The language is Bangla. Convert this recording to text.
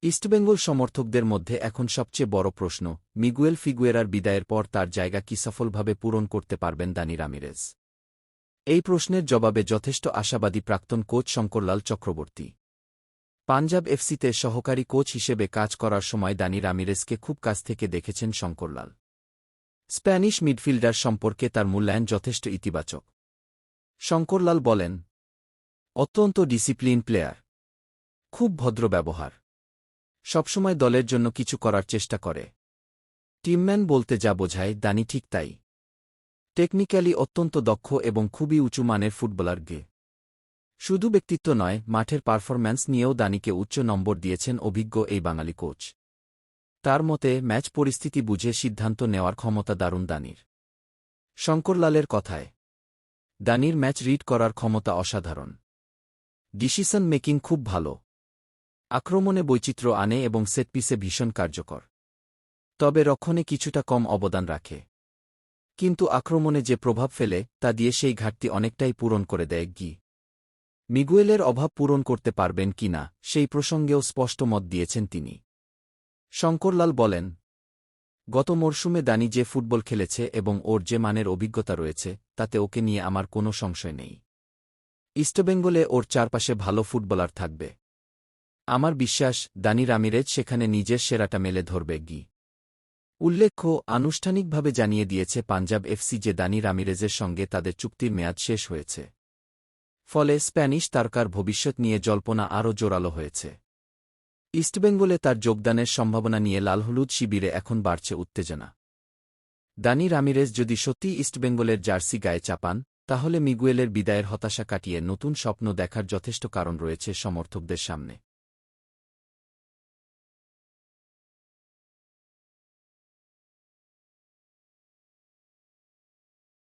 ইস্টবেঙ্গল সমর্থকদের মধ্যে এখন সবচেয়ে বড় প্রশ্ন, মিগুয়েল ফিগুয়েরার বিদায়ের পর তার জায়গা কি সফলভাবে পূরণ করতে পারবেন দানি রামিরেজ? এই প্রশ্নের জবাবে যথেষ্ট আশাবাদী প্রাক্তন কোচ শঙ্করলাল চক্রবর্তী। পাঞ্জাব এফসিতে সহকারী কোচ হিসেবে কাজ করার সময় দানি রামিরেজকে খুব কাছ থেকে দেখেছেন শঙ্করলাল। স্প্যানিশ মিডফিল্ডার সম্পর্কে তার মূল্যায়ন যথেষ্ট ইতিবাচক। শঙ্করলাল বলেন, অত্যন্ত ডিসিপ্লিন প্লেয়ার, খুব ভদ্র ব্যবহার, সবসময় দলের জন্য কিছু করার চেষ্টা করে। টিমম্যান বলতে যা বোঝায় দানি ঠিক তাই। টেকনিক্যালি অত্যন্ত দক্ষ এবং খুবই উঁচু মানের ফুটবলার গে। শুধু ব্যক্তিত্ব নয়, মাঠের পারফরম্যান্স নিয়েও দানিকে উচ্চ নম্বর দিয়েছেন অভিজ্ঞ এই বাঙালি কোচ। তার মতে ম্যাচ পরিস্থিতি বুঝে সিদ্ধান্ত নেওয়ার ক্ষমতা দারুণ দানির। শঙ্করলালের কথায়, দানির ম্যাচ রিড করার ক্ষমতা অসাধারণ। ডিসিশন মেকিং খুব ভালো। আক্রমণে বৈচিত্র্য আনে এবং সেটপিসে ভীষণ কার্যকর। তবে রক্ষণে কিছুটা কম অবদান রাখে। কিন্তু আক্রমণে যে প্রভাব ফেলে তা দিয়ে সেই ঘাটতি অনেকটাই পূরণ করে দেয় গি। মিগুয়েলের অভাব পূরণ করতে পারবেন কিনা সেই প্রসঙ্গেও স্পষ্ট মত দিয়েছেন তিনি। শঙ্করলাল বলেন, গত মরশুমে দানি যে ফুটবল খেলেছে এবং ওর যে মানের অভিজ্ঞতা রয়েছে তাতে ওকে নিয়ে আমার কোনো সংশয় নেই। ইস্টবেঙ্গলে ওর চারপাশে ভালো ফুটবলার থাকবে। আমার বিশ্বাস দানি রামিরেজ সেখানে নিজের সেরাটা মেলে ধরবে গি। উল্লেখ্য, আনুষ্ঠানিকভাবে জানিয়ে দিয়েছে পাঞ্জাব এফসি যে দানি রামিরেজের সঙ্গে তাদের চুক্তির মেয়াদ শেষ হয়েছে। ফলে স্প্যানিশ তারকার ভবিষ্যৎ নিয়ে জল্পনা আরও জোরালো হয়েছে। ইস্টবেঙ্গলে তার যোগদানের সম্ভাবনা নিয়ে লালহলুদ শিবিরে এখন বাড়ছে উত্তেজনা। দানি রামিরেজ যদি সত্যিই ইস্টবেঙ্গলের জার্সি গায়ে চাপান, তাহলে মিগুয়েলের বিদায়ের হতাশা কাটিয়ে নতুন স্বপ্ন দেখার যথেষ্ট কারণ রয়েছে সমর্থকদের সামনে।